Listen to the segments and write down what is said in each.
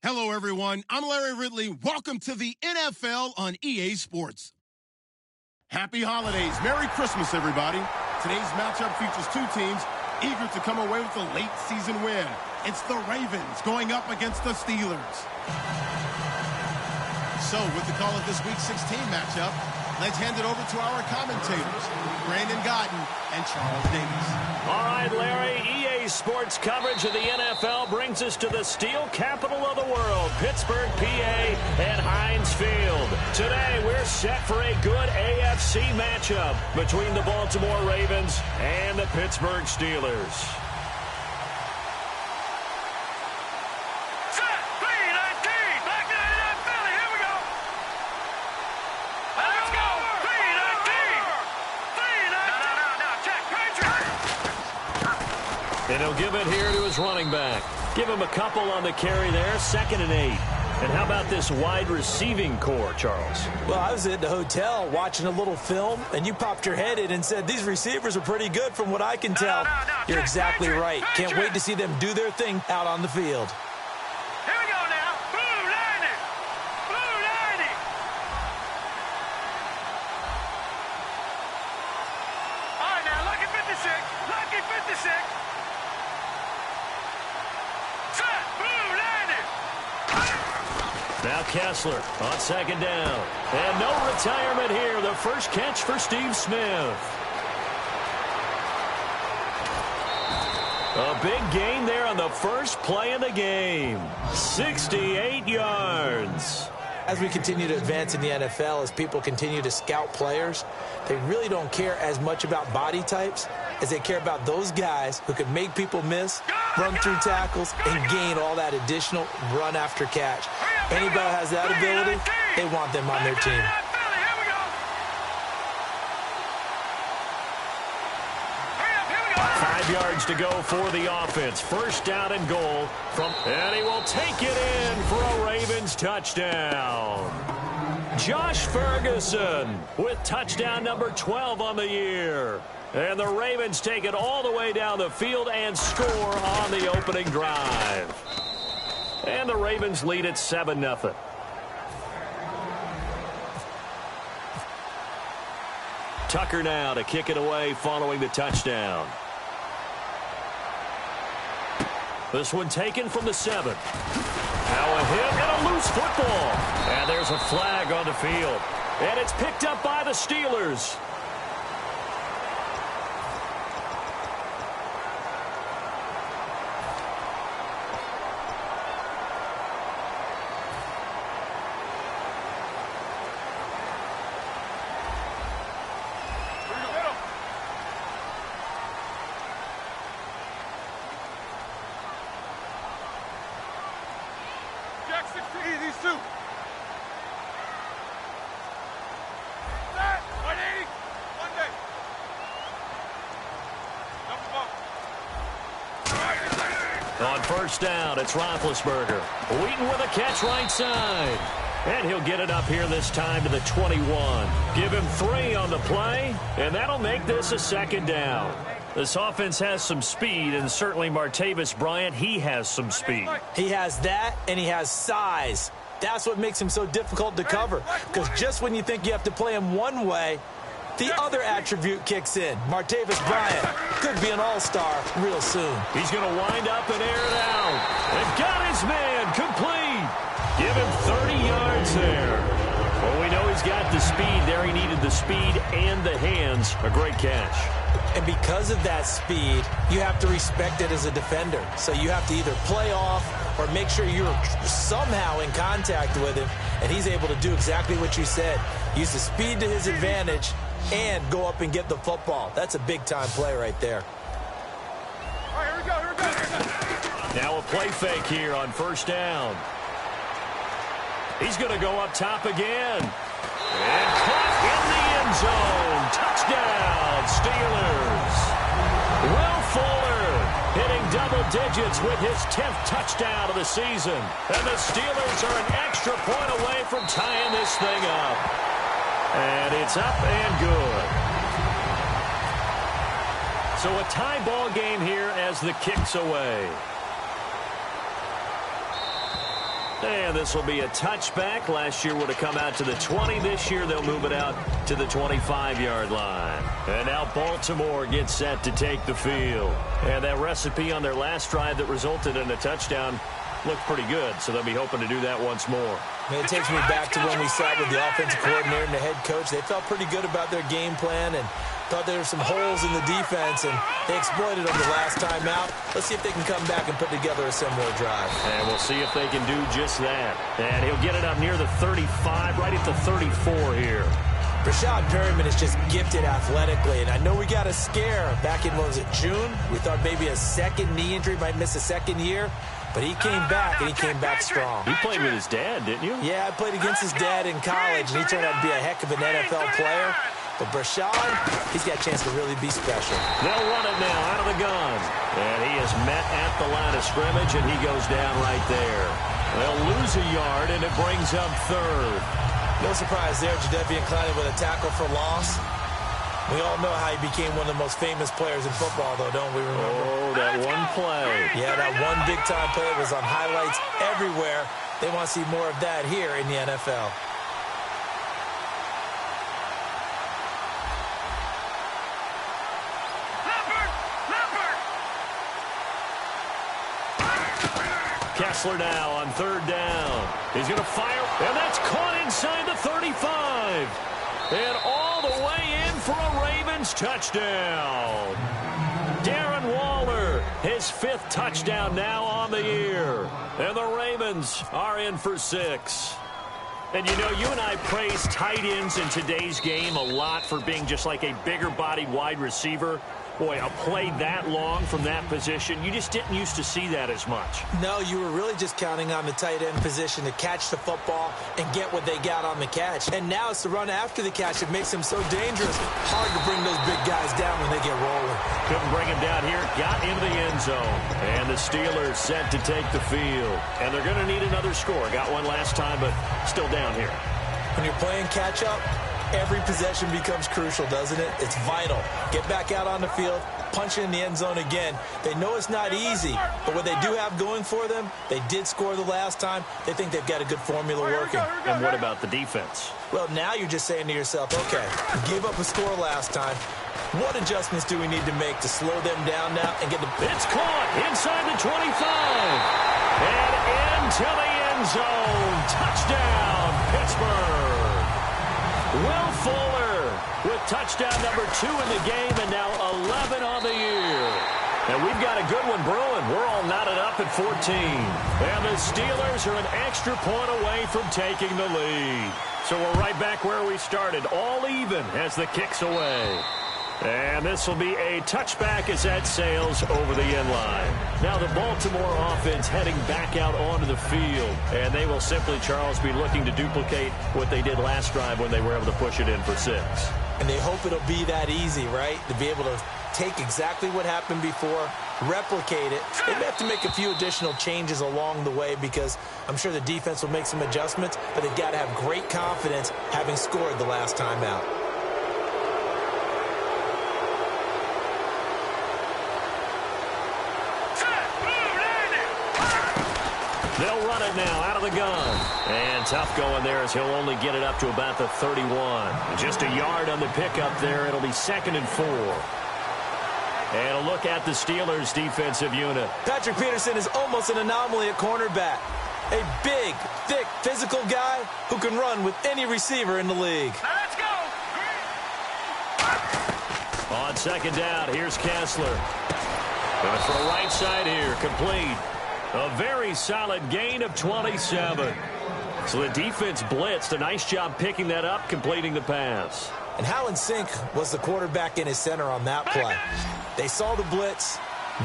Hello, everyone. I'm Larry Ridley. Welcome to the NFL on EA Sports. Happy holidays. Merry Christmas, everybody. Today's matchup features two teams eager to come away with a late season win. It's the Ravens going up against the Steelers. So, with the call of this Week 16 matchup, let's hand it over to our commentators, Brandon Godden and Charles Davis. All right, Larry, EA Sports coverage of the NFL brings us to the steel capital of the world, Pittsburgh, PA, at Heinz Field. Today, we're set for a good AFC matchup between the Baltimore Ravens and the Pittsburgh Steelers. And he'll give it here to his running back. Give him a couple on the carry there, 2nd and 8. And how about this wide receiving core, Charles? Well, I was at the hotel watching a little film, and you popped your head in and said, these receivers are pretty good from what I can tell. You're exactly right. Can't wait to see them do their thing out on the field. Here we go now. Blue 90. Blue 90. All right, now, lucky 56. Lucky 56. Now Kessler on 2nd down. And no retirement here. The first catch for Steve Smith. A big gain there on the first play of the game. 68 yards. As we continue to advance in the NFL, as people continue to scout players, they really don't care as much about body types as they care about those guys who can make people miss, run through tackles, and gain all that additional run after catch. Anybody who has that ability, they want them on their team. 5 yards to go for the offense. 1st down and goal and he will take it in for a Ravens touchdown. Josh Ferguson with touchdown number 12 on the year. And the Ravens take it all the way down the field and score on the opening drive. And the Ravens lead at 7-0. Tucker now to kick it away following the touchdown. This one taken from the 7. Now a hit and a loose football. And there's a flag on the field. And it's picked up by the Steelers. On 1st down, it's Roethlisberger. Wheaton with a catch right side. And he'll get it up here this time to the 21. Give him 3 on the play, and that'll make this a 2nd down. This offense has some speed, and certainly Martavis Bryant, he has some speed. He has that, and he has size. That's what makes him so difficult to cover, because just when you think you have to play him one way, the other attribute kicks in. Martavis Bryant could be an all-star real soon. He's going to wind up and air it out. And got his man complete. Give him 30 yards there. Well, we know he's got the speed there. He needed the speed and the hands. A great catch. And because of that speed, you have to respect it as a defender. So you have to either play off or make sure you're somehow in contact with him. And he's able to do exactly what you said. Use the speed to his advantage and go up and get the football. That's a big-time play right there. All right, here we go, here we go, here we go. Now a play fake here on 1st down. He's going to go up top again. And caught in the end zone. Touchdown, Steelers. Will Fuller hitting double digits with his 10th touchdown of the season. And the Steelers are an extra point away from tying this thing up. And it's up and good. So a tie ball game here as the kick's away. And this will be a touchback. Last year would have come out to the 20. This year they'll move it out to the 25-yard line. And now Baltimore gets set to take the field. And that recipe on their last drive that resulted in a touchdown looked pretty good, so they'll be hoping to do that once more. It takes me back to when we sat with the offensive coordinator and the head coach. They felt pretty good about their game plan and thought there were some holes in the defense, and they exploited them the last time out. Let's see if they can come back and put together a similar drive. And we'll see if they can do just that. And he'll get it up near the 35, right at the 34 here. Rashad Perryman is just gifted athletically, and I know we got a scare back in, what was it, June? We thought maybe a second knee injury, might miss a second year. But he came back, and he came back strong. You played with his dad, didn't you? Yeah, I played against his dad in college, and he turned out to be a heck of an NFL player. But Brashad, he's got a chance to really be special. They'll run it now out of the gun. And he is met at the line of scrimmage, and he goes down right there. They'll lose a yard, and it brings up third. No surprise there, Jadeveon Clowney with a tackle for loss. We all know how he became one of the most famous players in football, though, don't we remember? Oh, that one play. Yeah, that one big-time play was on highlights everywhere. They want to see more of that here in the NFL. Kessler now on third down. He's going to fire, and that's caught inside the 35. And all the way in for a Ravens touchdown. Darren Waller, his 5th touchdown now on the year. And the Ravens are in for 6. And, you know, you and I praise tight ends in today's game a lot for being just like a bigger-bodied wide receiver. Boy, a play that long from that position, you just didn't used to see that as much. No, you were really just counting on the tight end position to catch the football and get what they got on the catch. And now it's the run after the catch that makes them so dangerous. Hard to bring those big guys down when they get rolling. Couldn't bring him down here. Got into the end zone. And the Steelers set to take the field. And they're going to need another score. Got one last time, but still down here. When you're playing catch-up, every possession becomes crucial, doesn't it? It's vital. Get back out on the field, punch in the end zone again. They know it's not easy, but what they do have going for them, they did score the last time. They think they've got a good formula working. And what about the defense? Well, now you're just saying to yourself, okay, we gave up a score last time. What adjustments do we need to make to slow them down now and get the... It's caught inside the 25. And into the end zone. Touchdown, Pittsburgh. Will Fuller with touchdown number 2 in the game, and now 11 on the year. And we've got a good one brewing. We're all knotted up at 14. And the Steelers are an extra point away from taking the lead. So we're right back where we started, all even as the kick's away. And this will be a touchback as that sails over the end line. Now the Baltimore offense heading back out onto the field. And they will simply, Charles, be looking to duplicate what they did last drive when they were able to push it in for 6. And they hope it'll be that easy, right? To be able to take exactly what happened before, replicate it. They may have to make a few additional changes along the way because I'm sure the defense will make some adjustments, but they've got to have great confidence having scored the last time out. They'll run it now out of the gun. And tough going there as he'll only get it up to about the 31. Just a yard on the pickup there. It'll be 2nd and 4. And a look at the Steelers' defensive unit. Patrick Peterson is almost an anomaly at cornerback. A big, thick, physical guy who can run with any receiver in the league. Now let's go. On 2nd down, here's Kessler. Going for a right side here, complete. A very solid gain of 27. So the defense blitzed. A nice job picking that up, completing the pass. And how in sync was the quarterback in his center on that play? They saw the blitz,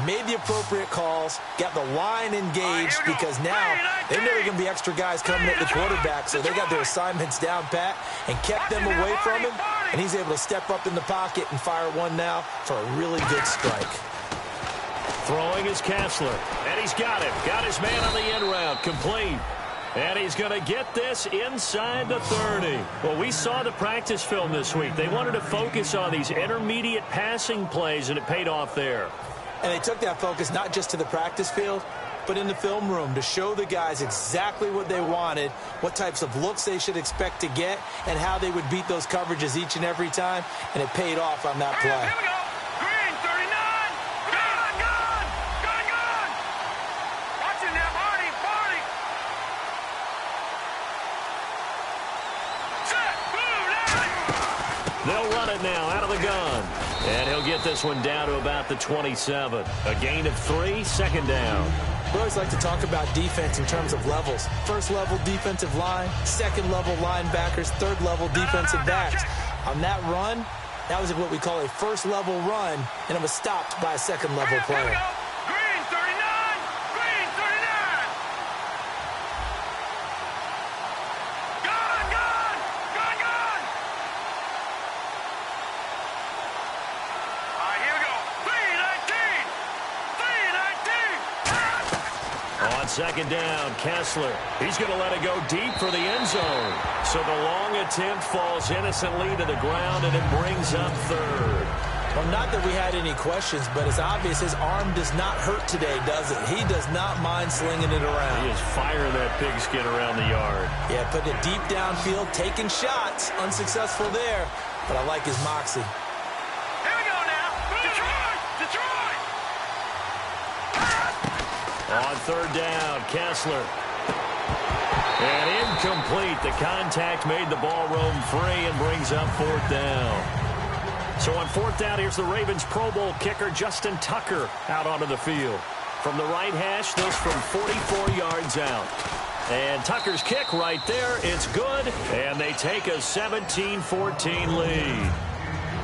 made the appropriate calls, got the line engaged because now they know there are going to be extra guys coming at the quarterback, so they got their assignments down pat and kept them away from him, and he's able to step up in the pocket and fire one now for a really good strike. Throwing is Kessler, and he's got him. Got his man on the end route, complete. And he's going to get this inside the 30. Well, we saw the practice film this week. They wanted to focus on these intermediate passing plays, and it paid off there. And they took that focus not just to the practice field, but in the film room to show the guys exactly what they wanted, what types of looks they should expect to get, and how they would beat those coverages each and every time, and it paid off on that play. Here we go. Green, 39. Gone. Watching that, Marty. Set, boom, They'll run it now out of the gun. And he'll get this one down to about the 27. A gain of 3, second down. We always like to talk about defense in terms of levels. First level defensive line, second level linebackers, third level defensive backs. On that run, that was what we call a first level run, and it was stopped by a second level player. Here we go. Green, 39. Green, 39. Gone. All right, here we go. 3-19. On second down, Kessler. He's going to let it go deep for the end zone. So the long attempt falls innocently to the ground, and it brings up third. Well, not that we had any questions, but it's obvious his arm does not hurt today, does it? He does not mind slinging it around. He is firing that pigskin around the yard. Yeah, putting it deep downfield, taking shots. Unsuccessful there, but I like his moxie. Here we go now. Detroit. On third down, Kessler. And incomplete. The contact made the ball roam free and brings up fourth down. So on fourth down, here's the Ravens Pro Bowl kicker, Justin Tucker, out onto the field. From the right hash, this from 44 yards out. And Tucker's kick right there, it's good, and they take a 17-14 lead.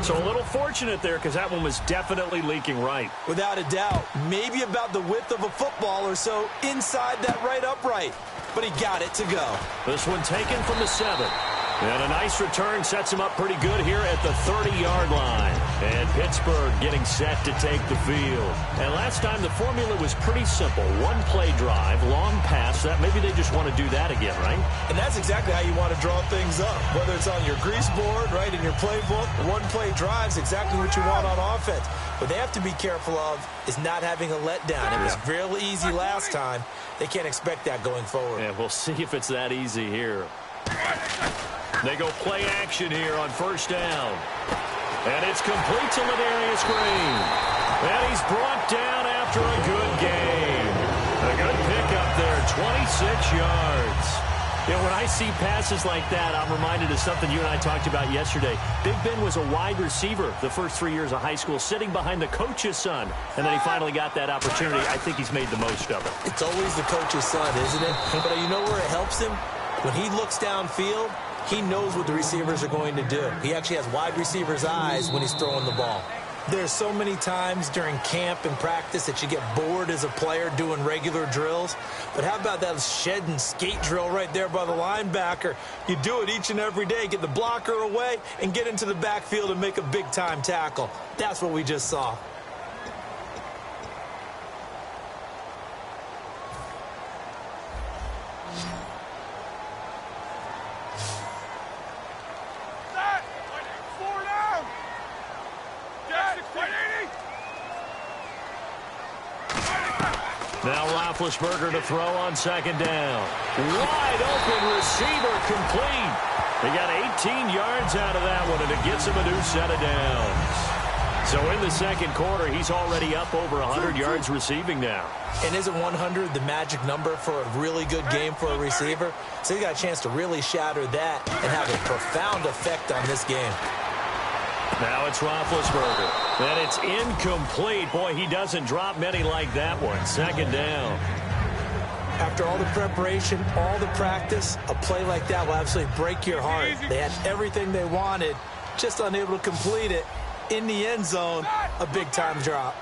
So a little fortunate there because that one was definitely leaking right. Without a doubt, maybe about the width of a football or so inside that right upright. But he got it to go. This one taken from the 7. And a nice return sets him up pretty good here at the 30-yard line. And Pittsburgh getting set to take the field. And last time the formula was pretty simple. One play drive, long pass. That maybe they just want to do that again, right? And that's exactly how you want to draw things up. Whether it's on your grease board, right, in your playbook, one play drive's exactly what you want on offense. What they have to be careful of is not having a letdown. It was real easy last time. They can't expect that going forward. Yeah, we'll see if it's that easy here. They go play action here on first down. And it's complete to Ladarius Green. And he's brought down after a good game. A good pickup there, 26 yards. You know, when I see passes like that, I'm reminded of something you and I talked about yesterday. Big Ben was a wide receiver the first 3 years of high school, sitting behind the coach's son. And then he finally got that opportunity. I think he's made the most of it. It's always the coach's son, isn't it? But you know where it helps him? When he looks downfield, he knows what the receivers are going to do. He actually has wide receivers' eyes when he's throwing the ball. There's so many times during camp and practice that you get bored as a player doing regular drills. But how about that shed and skate drill right there by the linebacker? You do it each and every day. Get the blocker away and get into the backfield and make a big-time tackle. That's what we just saw. Now Roethlisberger to throw on second down. Wide open receiver complete. They got 18 yards out of that one, and it gets him a new set of downs. So in the second quarter, he's already up over 100 yards receiving now. And isn't 100 the magic number for a really good game for a receiver? So he got a chance to really shatter that and have a profound effect on this game. Now it's Roethlisberger. And it's incomplete. Boy, he doesn't drop many like that one. Second down. After all the preparation, all the practice, a play like that will absolutely break your heart. They had everything they wanted, just unable to complete it. In the end zone, a big-time drop.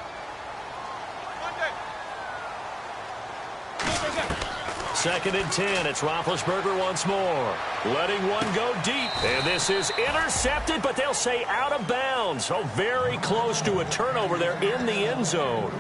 Second and 10. It's Roethlisberger once more. Letting one go deep. And this is intercepted, but they'll say out of bounds. So very close to a turnover there in the end zone.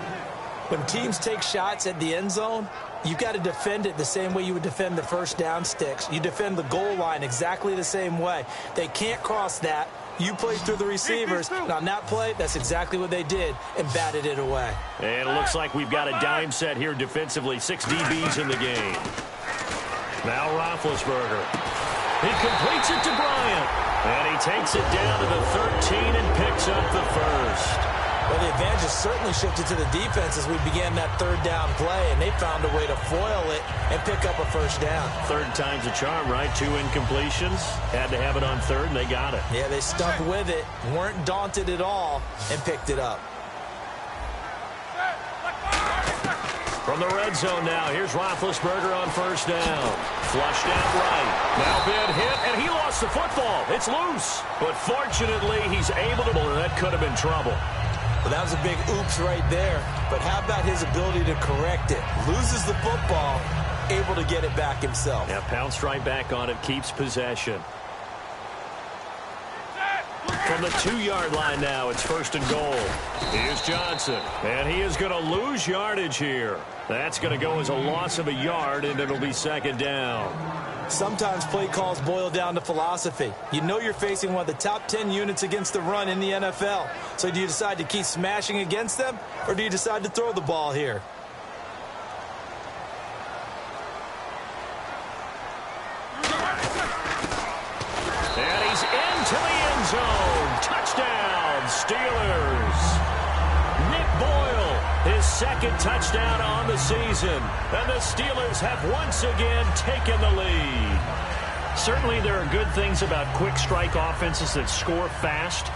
When teams take shots at the end zone, you've got to defend it the same way you would defend the first down sticks. You defend the goal line exactly the same way. They can't cross that. You play through the receivers. And on that play, that's exactly what they did and batted it away. And it looks like we've got a dime set here defensively. 6 DBs in the game. Now Roethlisberger. He completes it to Bryant. And he takes it down to the 13 and picks up the first. Well, the advantage has certainly shifted to the defense as we began that third down play, and they found a way to foil it and pick up a first down. Third time's a charm, right? 2 incompletions. Had to have it on third, and they got it. Yeah, they stuck with it, weren't daunted at all, and picked it up. From the red zone now, here's Roethlisberger on first down. Flushed out right. Now big hit, and he lost the football. It's loose. But fortunately, he's able to, and that could have been trouble. Well, that was a big oops right there. But how about his ability to correct it? Loses the football, able to get it back himself. Yeah, pounced right back on it, keeps possession. From the 2-yard line now, it's first and goal. Here's Johnson, and he is going to lose yardage here. That's going to go as a loss of a yard, and it'll be second down. Sometimes play calls boil down to philosophy. You know you're facing one of the top 10 units against the run in the NFL. So do you decide to keep smashing against them, or do you decide to throw the ball here? And he's into the end zone. Touchdown, Steelers. Nick Boyle, his second touchdown on the season. And the Steelers have once again taken the lead. Certainly there are good things about quick strike offenses that score fast,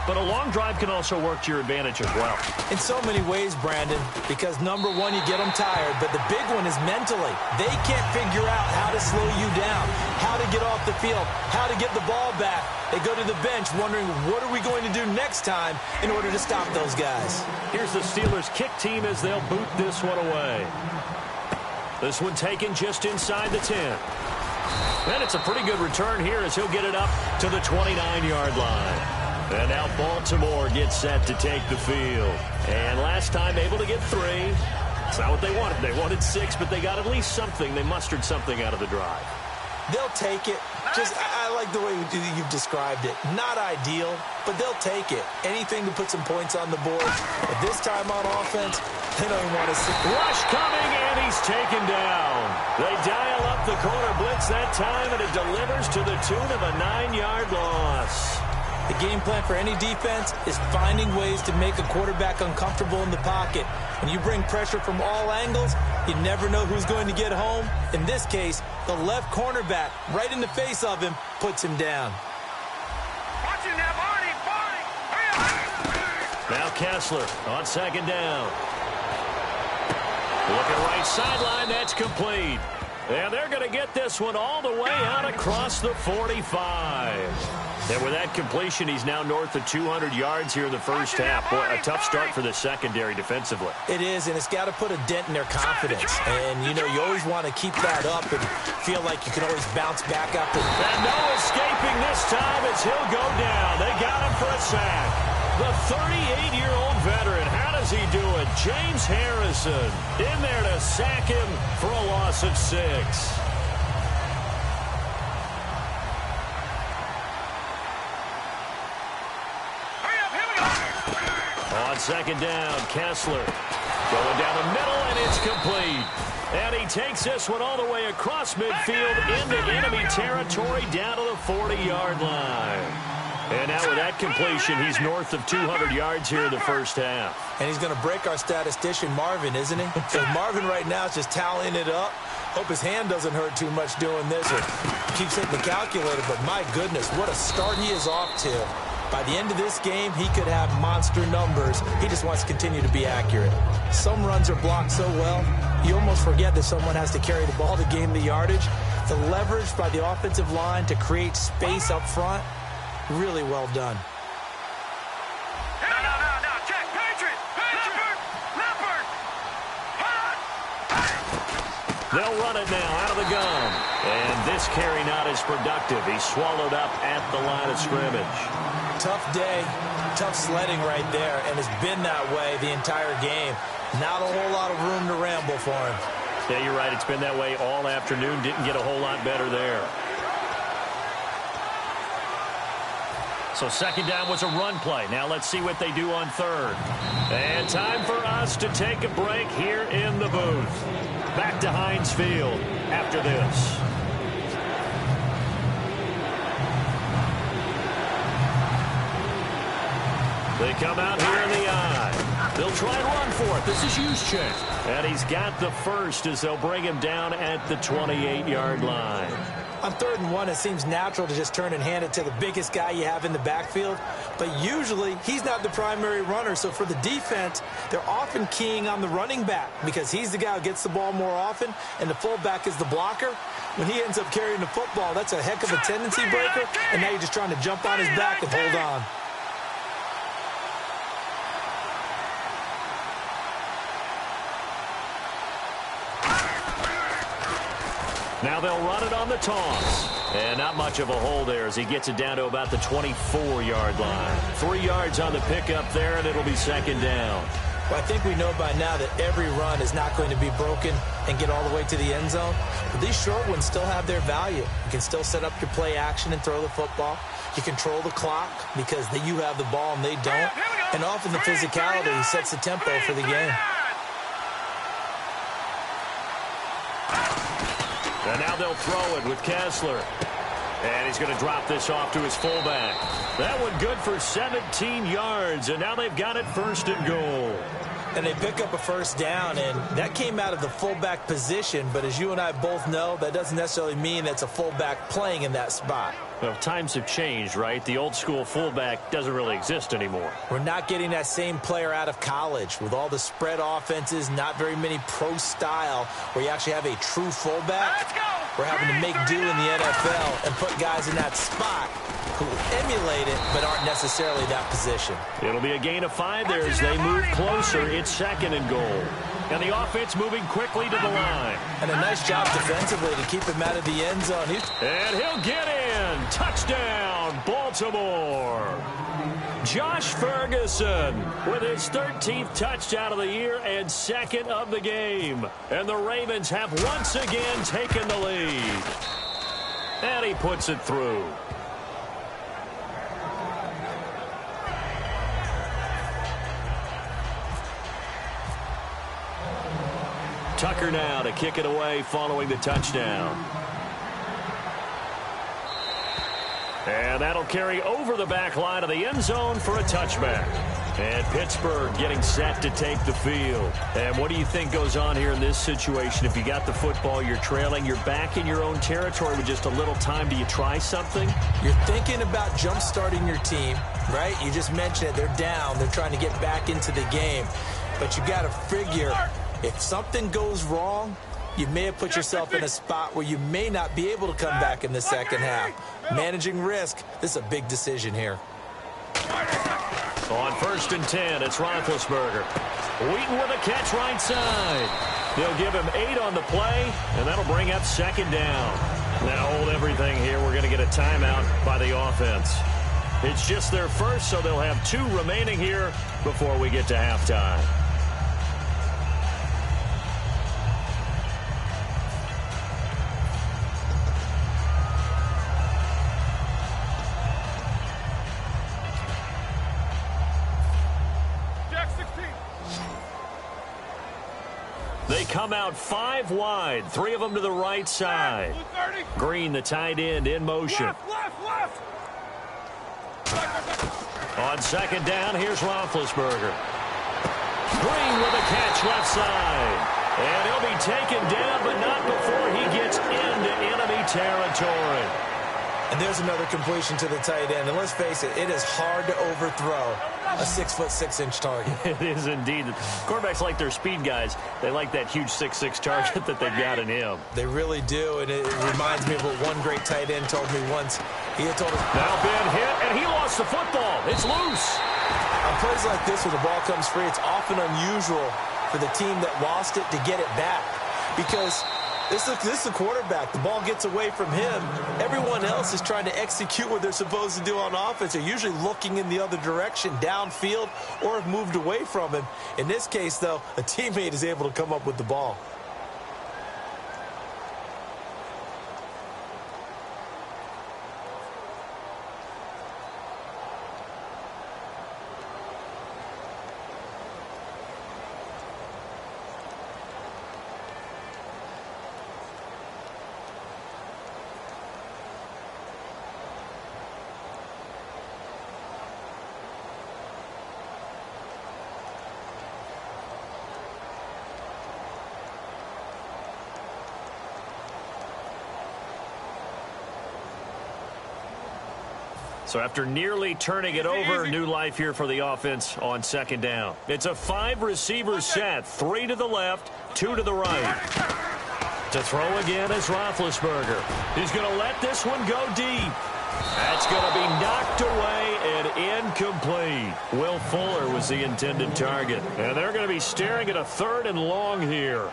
but a long drive can also work to your advantage as well. In so many ways, Brandon, because number one, you get them tired, but the big one is mentally. They can't figure out how to slow you down, how to get off the field, how to get the ball back. They go to the bench wondering, what are we going to do next time in order to stop those guys? Here's the Steelers kick team as they'll boot this one away. This one taken just inside the 10. And it's a pretty good return here as he'll get it up to the 29-yard line. And now Baltimore gets set to take the field. And last time able to get 3. It's not what they wanted. They wanted 6, but they got at least something. They mustered something out of the drive. They'll take it. I like the way you've described it. Not ideal, but they'll take it. Anything to put some points on the board. But this time on offense, they don't even want to see. Rush coming, and he's taken down. They dial up the corner blitz that time, and it delivers to the tune of a 9-yard loss. The game plan for any defense is finding ways to make a quarterback uncomfortable in the pocket. When you bring pressure from all angles, you never know who's going to get home. In this case, the left cornerback, right in the face of him, puts him down. Watch him now, Barney! Now Kessler on second down. Looking right sideline, that's complete. And they're going to get this one all the way out across the 45. And with that completion, he's now north of 200 yards here in the first half. Boy, a tough start for the secondary defensively. It is, and it's got to put a dent in their confidence. And, you know, you always want to keep that up and feel like you can always bounce back up. And no escaping this time as he'll go down. They got him for a sack. The 38-year-old veteran, how does he do it? James Harrison in there to sack him for a loss of 6. On second down, Kessler going down the middle, and it's complete. And he takes this one all the way across midfield into enemy territory down to the 40-yard line. And now with that completion, he's north of 200 yards here in the first half. And he's going to break our statistician, Marvin, isn't he? So Marvin right now is just tallying it up. Hope his hand doesn't hurt too much doing this or keeps hitting the calculator. But my goodness, what a start he is off to. By the end of this game, he could have monster numbers. He just wants to continue to be accurate. Some runs are blocked so well, you almost forget that someone has to carry the ball to gain the yardage. The leverage by the offensive line to create space up front, really well done. No, check, Patriot! Leopard! They'll run it now out of the gun. And this carry not as productive. He's swallowed up at the line of scrimmage. Tough day, tough sledding right there, and it's been that way the entire game. Not a whole lot of room to ramble for him. Yeah, you're right. It's been that way all afternoon. Didn't get a whole lot better there. So second down was a run play. Now let's see what they do on third. And time for us to take a break here in the booth. Back to Heinz Field after this. They come out here in the I. They'll try and run for it. This is Juszczyk. And he's got the first as they'll bring him down at the 28-yard line. On 3rd and 1, it seems natural to just turn and hand it to the biggest guy you have in the backfield. But usually, he's not the primary runner. So for the defense, they're often keying on the running back because he's the guy who gets the ball more often, and the fullback is the blocker. When he ends up carrying the football, that's a heck of a tendency breaker, and now you're just trying to jump on his back and hold on. Now they'll run it on the toss. And not much of a hole there as he gets it down to about the 24-yard line. 3 yards on the pickup there, and it'll be second down. Well, I think we know by now that every run is not going to be broken and get all the way to the end zone. But these short ones still have their value. You can still set up your play action and throw the football. You control the clock because you have the ball and they don't. And often the physicality sets the tempo for the game. And now they'll throw it with Kessler. And he's going to drop this off to his fullback. That one good for 17 yards, and now they've got it 1st and goal. And they pick up a first down, and that came out of the fullback position. But as you and I both know, that doesn't necessarily mean that's a fullback playing in that spot. Well, times have changed, right? The old school fullback doesn't really exist anymore. We're not getting that same player out of college with all the spread offenses, not very many pro style where you actually have a true fullback. We're having to make do in the NFL and put guys in that spot who emulate it but aren't necessarily that position. It'll be a gain of 5 there as they move closer. It's 2nd and goal. And the offense moving quickly to the line. And a nice job defensively to keep him out of the end zone. And he'll get in. Touchdown, Baltimore. Josh Ferguson with his 13th touchdown of the year and 2nd of the game. And the Ravens have once again taken the lead. And he puts it through. Tucker now to kick it away following the touchdown. And that'll carry over the back line of the end zone for a touchback. And Pittsburgh getting set to take the field. And what do you think goes on here in this situation? If you got the football, you're trailing, you're back in your own territory with just a little time. Do you try something? You're thinking about jump-starting your team, right? You just mentioned it. They're down. They're trying to get back into the game. But you got to figure if something goes wrong, you may have put yourself in a spot where you may not be able to come back in the second half. Managing risk, this is a big decision here. On 1st and 10, it's Roethlisberger. Wheaton with a catch right side. They'll give him 8 on the play, and that'll bring up 2nd down. Now hold everything here. We're going to get a timeout by the offense. It's just their first, so they'll have 2 remaining here before we get to halftime. They come out 5 wide, 3 of them to the right side. Green, the tight end, in motion. Left. On 2nd down, here's Roethlisberger. Green with a catch left side. And he'll be taken down, but not before he gets into enemy territory. And there's another completion to the tight end. And let's face it, it is hard to overthrow a 6'6" target. It is indeed. Quarterbacks like their speed guys. They like that huge 6'6" target that they've got in him. They really do, and it reminds me of what one great tight end told me once. He had told us, now Ben hit, and he lost the football. It's loose. On plays like this where the ball comes free, it's often unusual for the team that lost it to get it back. Because this is the quarterback. The ball gets away from him. Everyone else is trying to execute what they're supposed to do on offense. They're usually looking in the other direction, downfield, or have moved away from him. In this case, though, a teammate is able to come up with the ball. So after nearly turning it over, new life here for the offense on second down. It's a 5-receiver set, 3 to the left, 2 to the right. To throw again is Roethlisberger. He's going to let this one go deep. That's going to be knocked away and incomplete. Will Fuller was the intended target. And they're going to be staring at a 3rd and long here.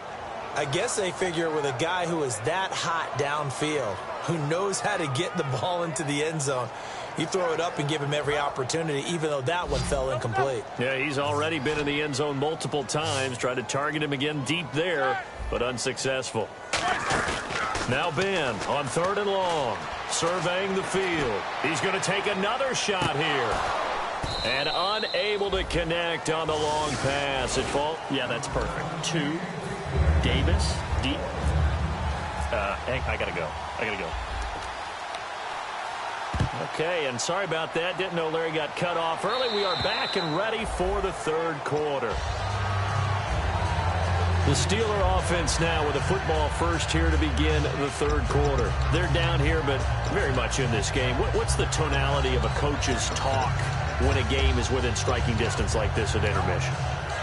I guess they figure with a guy who is that hot downfield, who knows how to get the ball into the end zone, you throw it up and give him every opportunity, even though that one fell incomplete. Yeah, he's already been in the end zone multiple times. Tried to target him again deep there, but unsuccessful. Now Ben on 3rd and long, surveying the field. He's going to take another shot here. And unable to connect on the long pass. At fault? Yeah, that's perfect. 2, Davis, I got to go. Okay, and sorry about that. Didn't know Larry got cut off early. We are back and ready for the 3rd quarter. The Steeler offense now with a football first here to begin the 3rd quarter. They're down here, but very much in this game. What's the tonality of a coach's talk when a game is within striking distance like this at intermission?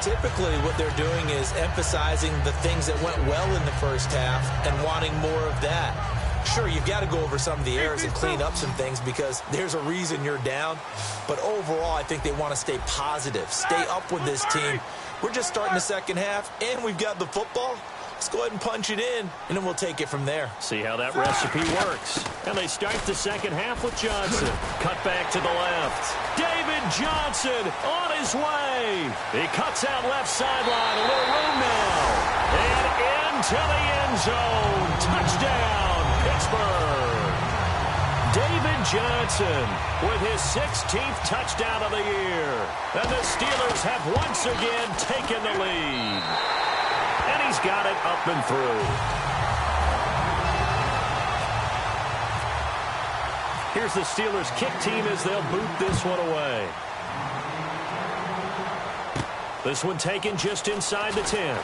Typically, what they're doing is emphasizing the things that went well in the first half and wanting more of that. Sure, you've got to go over some of the errors and clean up some things because there's a reason you're down. But overall, I think they want to stay positive, stay up with this team. We're just starting the second half, and we've got the football. Let's go ahead and punch it in, and then we'll take it from there. See how that recipe works. And they start the second half with Johnson. Cut back to the left. David Johnson on his way. He cuts out left sideline. A little room now. And into the end zone. Touchdown, Pittsburgh. David Johnson with his 16th touchdown of the year. And the Steelers have once again taken the lead. And he's got it up and through. Here's the Steelers kick team as they'll boot this one away. This one taken just inside the 10.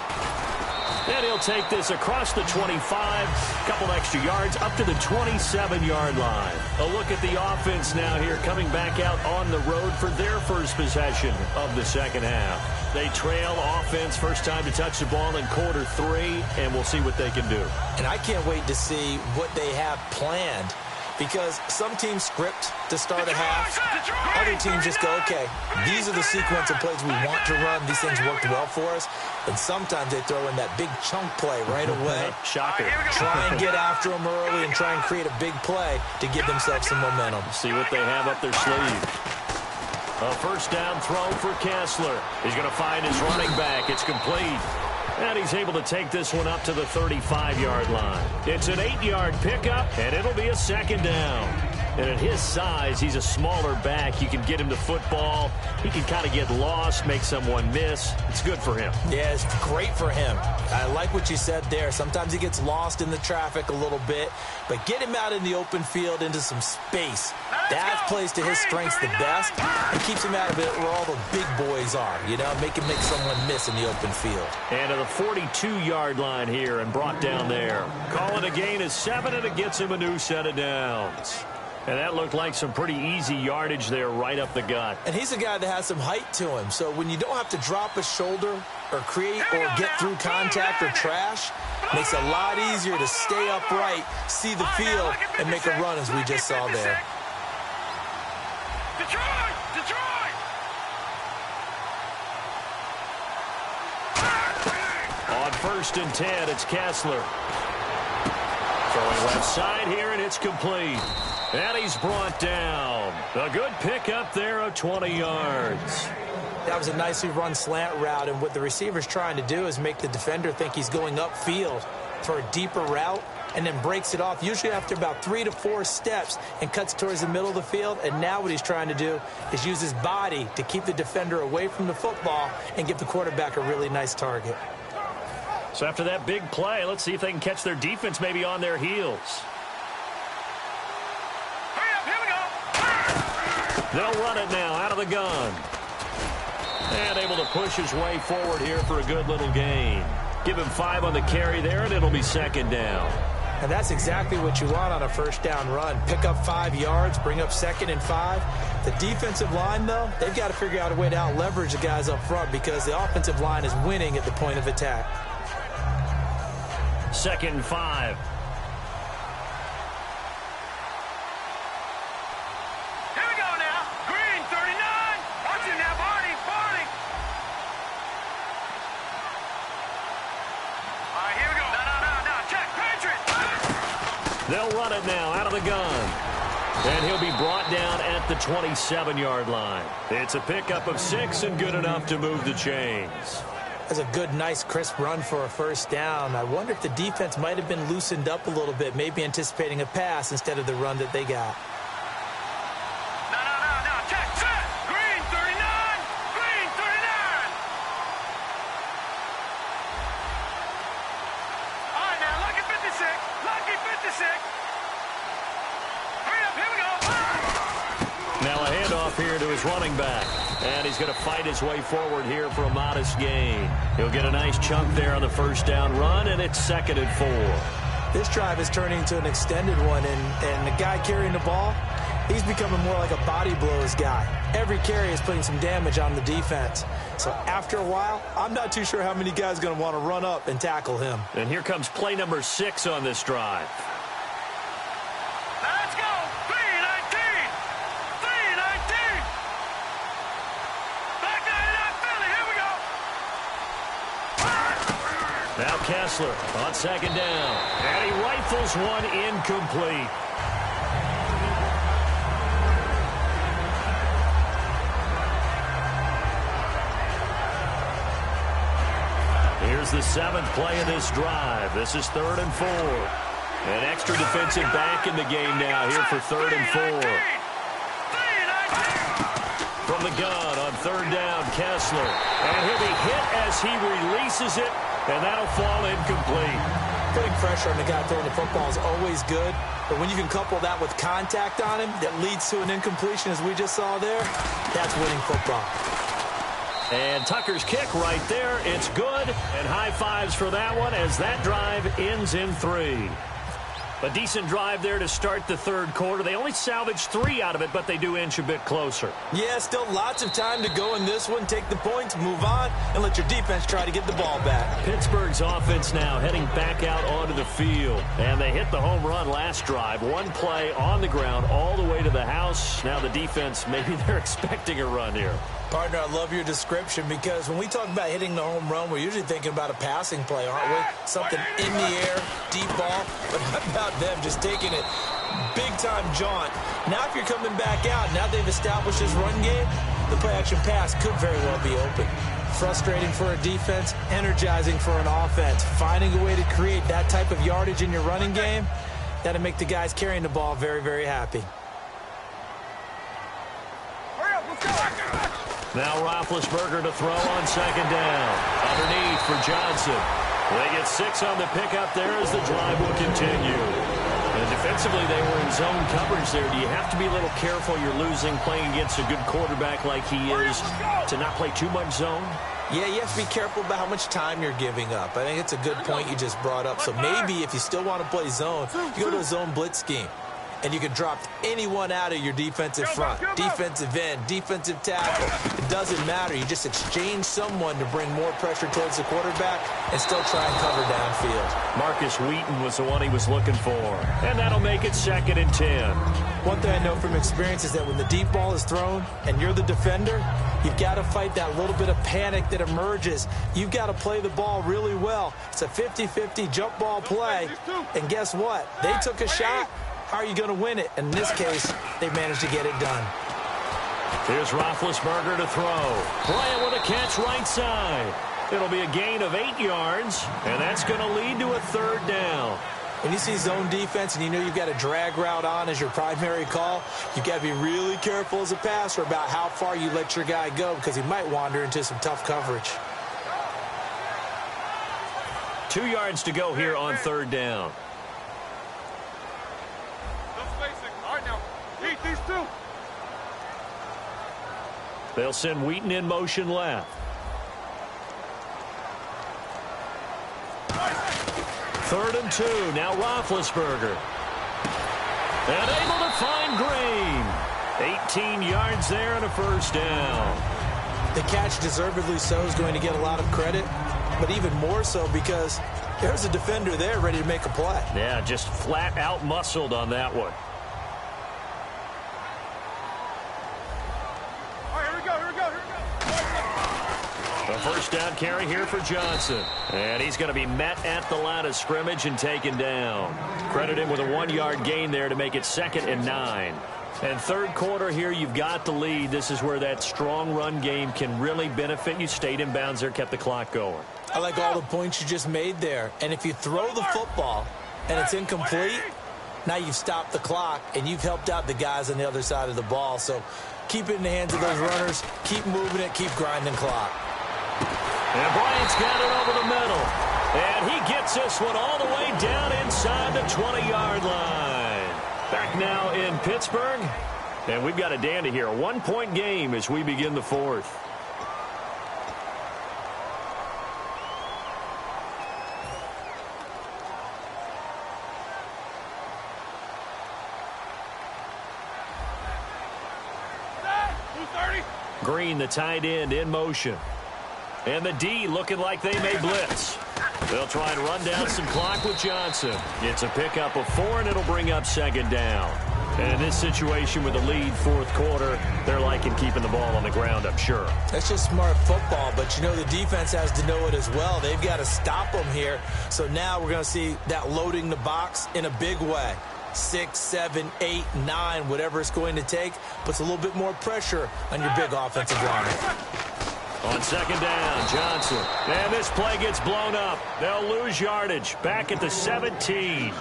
And he'll take this across the 25, a couple extra yards, up to the 27-yard line. A look at the offense now here, coming back out on the road for their first possession of the second half. They trail offense, first time to touch the ball in quarter 3, and we'll see what they can do. And I can't wait to see what they have planned, because some teams script to start a half. Other teams just go, okay, these are the sequence of plays we want to run. These things worked well for us. And sometimes they throw in that big chunk play right away. Shocker. Try and get after them early and try and create a big play to give themselves some momentum. See what they have up their sleeve. A first down throw for Kessler. He's going to find his running back. It's complete. And he's able to take this one up to the 35-yard line. It's an 8-yard pickup, and it'll be a second down. And at his size, he's a smaller back. You can get him the football. He can kind of get lost, make someone miss. It's good for him. Yeah, it's great for him. I like what you said there. Sometimes he gets lost in the traffic a little bit, but get him out in the open field into some space. That plays to his strengths the best and keeps him out of it where all the big boys are, you know, make someone miss in the open field. And to the 42-yard line here and brought down there. Call it a gain of 7, and it gets him a new set of downs. And that looked like some pretty easy yardage there right up the gut. And he's a guy that has some height to him. So when you don't have to drop a shoulder or create or get through contact or trash, makes it a lot easier to stay upright, see the field, and make a run as we just saw there. Detroit! On 1st and 10, it's Kessler. Throwing left side here, and it's complete. And he's brought down. A good pickup there of 20 yards. That was a nicely run slant route, and what the receiver's trying to do is make the defender think he's going upfield for a deeper route, and then breaks it off, usually after about 3 to 4 steps, and cuts towards the middle of the field. And now what he's trying to do is use his body to keep the defender away from the football and give the quarterback a really nice target. So after that big play, let's see if they can catch their defense maybe on their heels. They'll run it now out of the gun. And able to push his way forward here for a good little gain. Give him 5 on the carry there, and it'll be second down. And that's exactly what you want on a first down run. Pick up 5 yards, bring up 2nd and 5. The defensive line, though, they've got to figure out a way to out-leverage the guys up front because the offensive line is winning at the point of attack. 2nd and 5. Here we go now. Green, 39. Watching now, Barney. All right, here we go. No. Check. Patriot. They'll run it now out of the gun. And he'll be brought down at the 27-yard line. It's a pickup of 6 and good enough to move the chains. That's a good, nice, crisp run for a first down. I wonder if the defense might have been loosened up a little bit, maybe anticipating a pass instead of the run that they got. No. Check. Set. Green, 39. Green, 39. All right, now, lucky 56. Lucky 56. Hurry up. Here we go. Now a handoff here to his running back. And he's going to fight his way forward here for a modest gain. He'll get a nice chunk there on the first down run, and it's 2nd and 4. This drive is turning into an extended one, and the guy carrying the ball, he's becoming more like a body blows guy. Every carry is putting some damage on the defense. So after a while, I'm not too sure how many guys are going to want to run up and tackle him. And here comes play number 6 on this drive. Let's go. 3-19. 3-19. Back 99 Philly. Here we go. Now Kessler on 2nd down. And he rifles one incomplete. Here's the 7th play of this drive. This is 3rd and 4. An extra defensive back in the game now here for 3rd and 4. From the gun on 3rd down, Kessler. And he'll be hit as he releases it, and that'll fall incomplete. Putting pressure on the guy throwing the football is always good, but when you can couple that with contact on him that leads to an incompletion, as we just saw there, that's winning football. And Tucker's kick right there. It's good, and high fives for that one as that drive ends in 3. A decent drive there to start the 3rd quarter. They only salvaged 3 out of it, but they do inch a bit closer. Yeah, still lots of time to go in this one. Take the points, move on, and let your defense try to get the ball back. Pittsburgh's offense now heading back out onto the field. And they hit the home run last drive. One play on the ground all the way to the house. Now the defense, maybe they're expecting a run here. Partner, I love your description because when we talk about hitting the home run, we're usually thinking about a passing play, aren't we? Something in the air, deep ball. But how about them just taking it big-time jaunt? Now if you're coming back out, now they've established this run game, the play-action pass could very well be open. Frustrating for a defense, energizing for an offense. Finding a way to create that type of yardage in your running game, that'll make the guys carrying the ball very, very happy. Now Roethlisberger to throw on 2nd down. Underneath for Johnson. They get 6 on the pickup there as the drive will continue. And defensively, they were in zone coverage there. Do you have to be a little careful? You're losing playing against a good quarterback like he is to not play too much zone? Yeah, you have to be careful about how much time you're giving up. I think it's a good point you just brought up. So maybe if you still want to play zone, you go to a zone blitz scheme. And you can drop anyone out of your defensive front. Defensive end, defensive tackle. It doesn't matter. You just exchange someone to bring more pressure towards the quarterback and still try and cover downfield. Marcus Wheaton was the one he was looking for. And that'll make it 2nd and 10. One thing I know from experience is that when the deep ball is thrown and you're the defender, you've got to fight that little bit of panic that emerges. You've got to play the ball really well. It's a 50-50 jump ball play. And guess what? They took a shot. How are you going to win it? In this case, they managed to get it done. Here's Roethlisberger to throw. Bryant with a catch right side. It'll be a gain of 8 yards, and that's going to lead to a 3rd down. When you see zone defense and you know you've got a drag route on as your primary call, you've got to be really careful as a passer about how far you let your guy go because he might wander into some tough coverage. 2 yards to go here on 3rd down. They'll send Wheaton in motion left. 3rd and 2. Now Roethlisberger. And able to find Green. 18 yards there and a first down. The catch, deservedly so, is going to get a lot of credit, but even more so because there's a defender there ready to make a play. Yeah, just flat out muscled on that one. A first down carry here for Johnson. And he's going to be met at the line of scrimmage and taken down. Credit him with a 1-yard gain there to make it 2nd and 9. And third quarter here, you've got the lead. This is where that strong run game can really benefit you. Stayed in bounds there, kept the clock going. I like all the points you just made there. And if you throw the football and it's incomplete, now you've stopped the clock and you've helped out the guys on the other side of the ball. So keep it in the hands of those runners. Keep moving it. Keep grinding clock. And Bryant's got it over the middle. And he gets this one all the way down inside the 20-yard line. Back now in Pittsburgh. And we've got a dandy here. A 1-point game as we begin the 4th. Green, the tight end, in motion. And the D looking like they may blitz. They'll try and run down some clock with Johnson. It's a pickup of 4, and it'll bring up 2nd down. And in this situation with the lead 4th quarter, they're liking keeping the ball on the ground, I'm sure. That's just smart football, but you know the defense has to know it as well. They've got to stop them here. So now we're going to see that loading the box in a big way. 6, 7, 8, 9, whatever it's going to take, puts a little bit more pressure on your big offensive line. On 2nd down, Johnson. And this play gets blown up. They'll lose yardage. Back at the 17.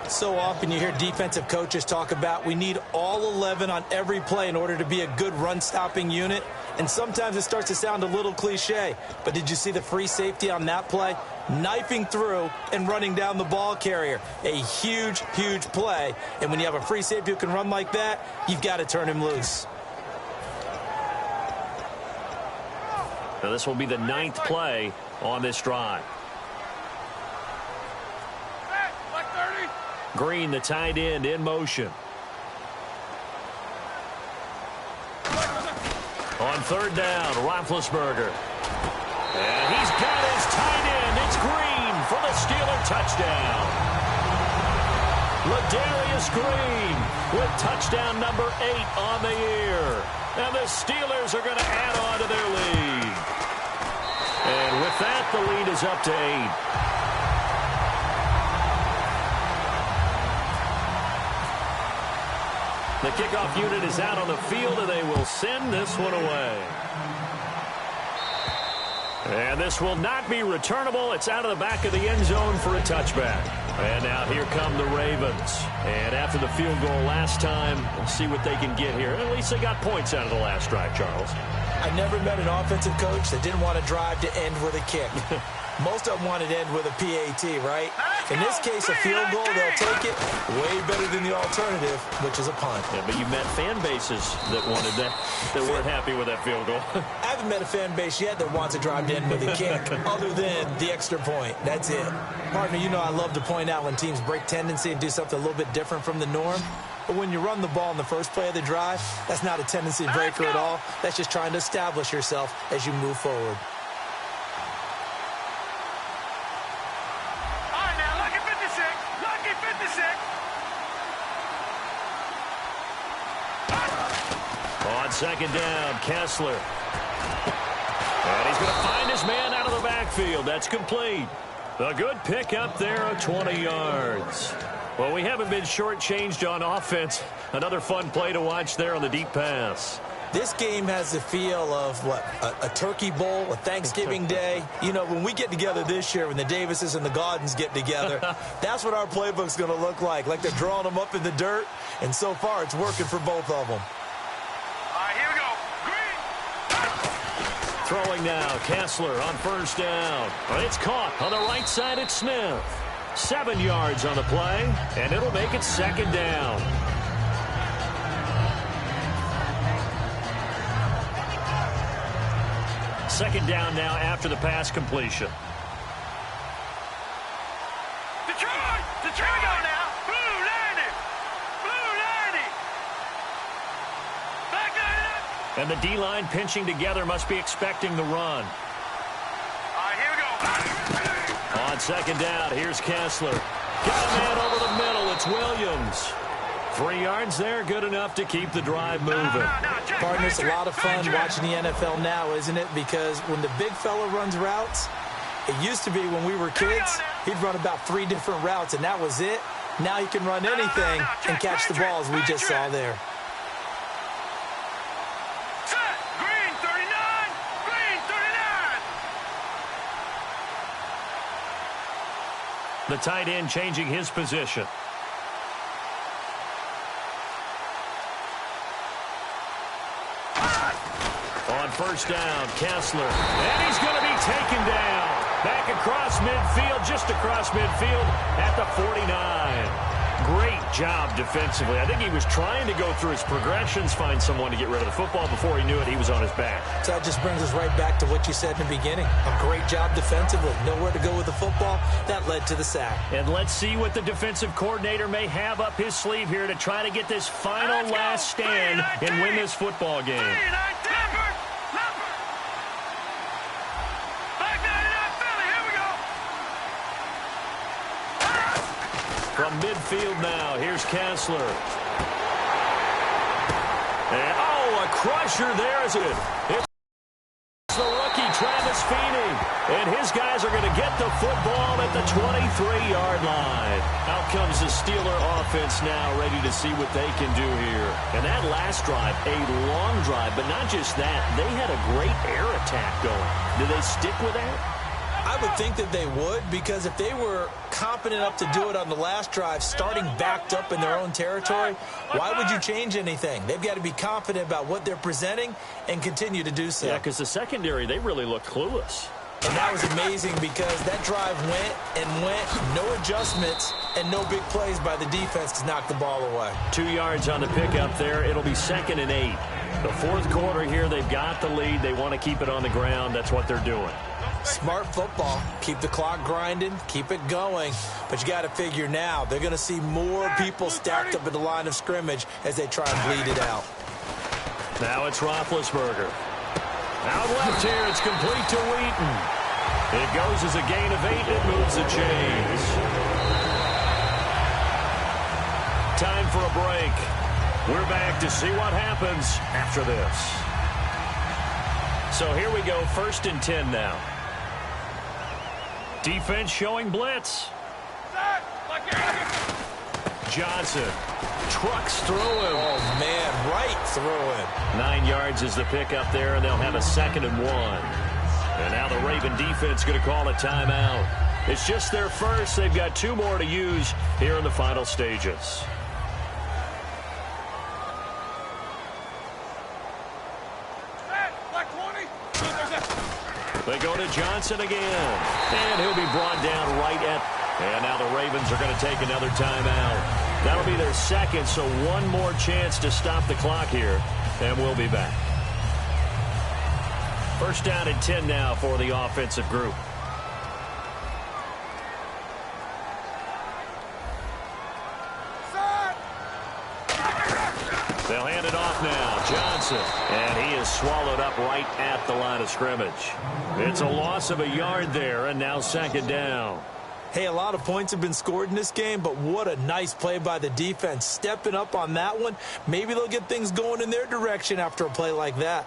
So often you hear defensive coaches talk about we need all 11 on every play in order to be a good run-stopping unit. And sometimes it starts to sound a little cliche. But did you see the free safety on that play? Knifing through and running down the ball carrier. A huge, huge play. And when you have a free safety who can run like that, you've got to turn him loose. Now this will be the 9th play on this drive. Green, the tight end, in motion. On 3rd down, Roethlisberger. And he's got his tight end. It's Green for the Steeler touchdown. Ladarius Green with touchdown number 8 on the year. And the Steelers are going to add on to their lead. And with that, the lead is up to 8. The kickoff unit is out on the field, and they will send this one away. And this will not be returnable. It's out of the back of the end zone for a touchback. And now here come the Ravens. And after the field goal last time, we'll see what they can get here. At least they got points out of the last drive, Charles. I never met an offensive coach that didn't want to drive to end with a kick. Most of them wanted to end with a PAT, right? In this case, a field goal, they'll take it way better than the alternative, which is a punt. Yeah, but you met fan bases that wanted that, that weren't happy with that field goal. I haven't met a fan base yet that wants to drive to end with a kick, other than the extra point. That's it. Partner, you know I love to point out when teams break tendency and do something a little bit different from the norm. But when you run the ball in the first play of the drive, that's not a tendency breaker at all. That's just trying to establish yourself as you move forward. On 2nd down, Kessler. And he's going to find his man out of the backfield. That's complete. A good pick up there of 20 yards. Well, we haven't been shortchanged on offense. Another fun play to watch there on the deep pass. This game has the feel of, what, a turkey bowl, a Thanksgiving day. You know, when we get together this year, when the Davises and the Gaudens get together, that's what our playbook's going to look like they're drawing them up in the dirt. And so far, it's working for both of them. Here we go. Green. Throwing now, Kessler on 1st down. It's caught on the right side. It's Smith. 7 yards on the play, and it'll make it 2nd down. Second down now after the pass completion. The And the D-line pinching together must be expecting the run. All right, here we go. On second down, here's Kessler. Got a man over the middle. It's Williams. 3 yards there, good enough to keep the drive moving. Partners, a lot of fun watching the NFL now, isn't it? Because when the big fella runs routes, it used to be when we were kids, he'd run about 3 different routes, and that was it. Now he can run anything and catch the balls we just saw there. Set. Green 39. Green 39. The tight end changing his position. On first down, Kessler. And he's going to be taken down. Back across midfield, just across midfield at the 49. Great job defensively. I think he was trying to go through his progressions, find someone to get rid of the football. Before he knew it, he was on his back. So that just brings us right back to what you said in the beginning. A great job defensively. Nowhere to go with the football. That led to the sack. And let's see what the defensive coordinator may have up his sleeve here to try to get this final last stand and win this football game. From midfield now, here's Kessler. And, a crusher there, is it? It's the rookie, Travis Feeney. And his guys are going to get the football at the 23-yard line. Out comes the Steeler offense now, ready to see what they can do here. And that last drive, a long drive, but not just that. They had a great air attack going. Do they stick with that? I would think that they would, because if they were competent enough to do it on the last drive, starting backed up in their own territory, why would you change anything? They've got to be confident about what they're presenting and continue to do so. Yeah, because the secondary, they really look clueless. And that was amazing because that drive went and went, no adjustments, and no big plays by the defense to knock the ball away. 2 yards on the pickup there. It'll be 2nd and 8. The fourth quarter here, they've got the lead. They want to keep it on the ground. That's what they're doing. Smart football. Keep the clock grinding. Keep it going. But you got to figure now, they're going to see more people stacked up at the line of scrimmage as they try and bleed it out. Now it's Roethlisberger. Out left here, it's complete to Wheaton. It goes as a gain of 8. It moves the chains. Time for a break. We're back to see what happens after this. So here we go, 1st and 10 now. Defense showing blitz. Johnson trucks through him. Oh, man, right through him. 9 yards is the pickup there, and they'll have a 2nd and 1. And now the Raven defense going to call a timeout. It's just their first. They've got 2 more to use here in the final stages. They go to Johnson again. And he'll be brought down right at... And now the Ravens are going to take another timeout. That'll be their 2nd, so 1 more chance to stop the clock here. And we'll be back. 1st down and 10 now for the offensive group. They'll hand it off now. Johnson. And he is swallowed up right at the line of scrimmage. It's a loss of a yard there, and now 2nd down. Hey, a lot of points have been scored in this game, but what a nice play by the defense. Stepping up on that one. Maybe they'll get things going in their direction after a play like that.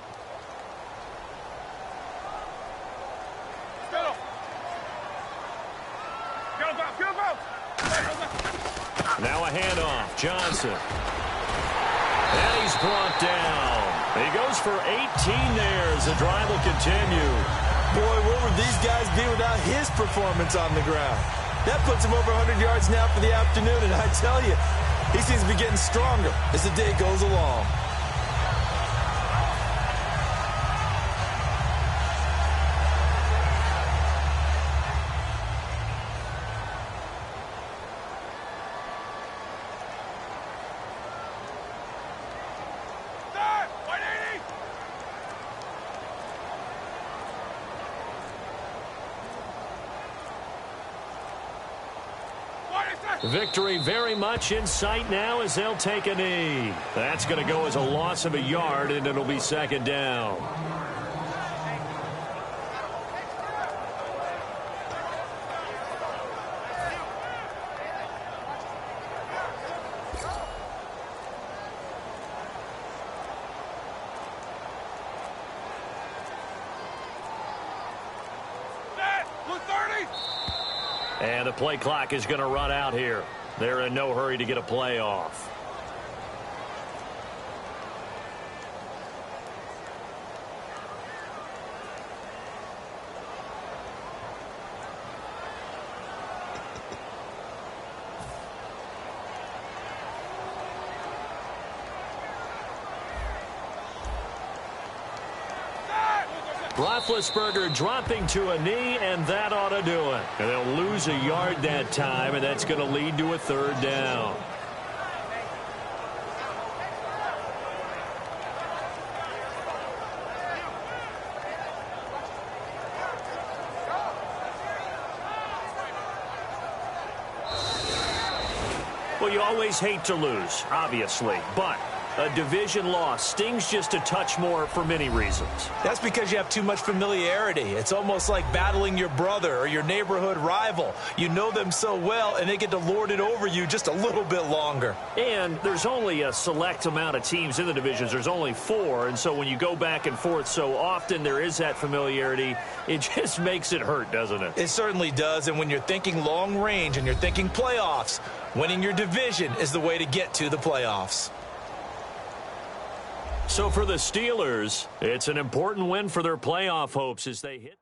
Now a handoff. Johnson. And he's brought down. He goes for 18 there as the drive will continue. Boy, where would these guys be without his performance on the ground? That puts him over 100 yards now for the afternoon, and I tell you, he seems to be getting stronger as the day goes along. Victory very much in sight now as they'll take a knee. That's going to go as a loss of a yard, and it'll be second down. And the play clock is going to run out here. They're in no hurry to get a play off. Roethlisberger dropping to a knee, and that ought to do it. And they'll lose a yard that time, and that's going to lead to a third down. Well, you always hate to lose, obviously, but a division loss stings just a touch more for many reasons. That's because you have too much familiarity. It's almost like battling your brother or your neighborhood rival. You know them so well, and they get to lord it over you just a little bit longer. And there's only a select amount of teams in the divisions. There's only 4, and so when you go back and forth so often, there is that familiarity. It just makes it hurt, doesn't it? It certainly does, and when you're thinking long range and you're thinking playoffs, winning your division is the way to get to the playoffs. So for the Steelers, it's an important win for their playoff hopes as they hit.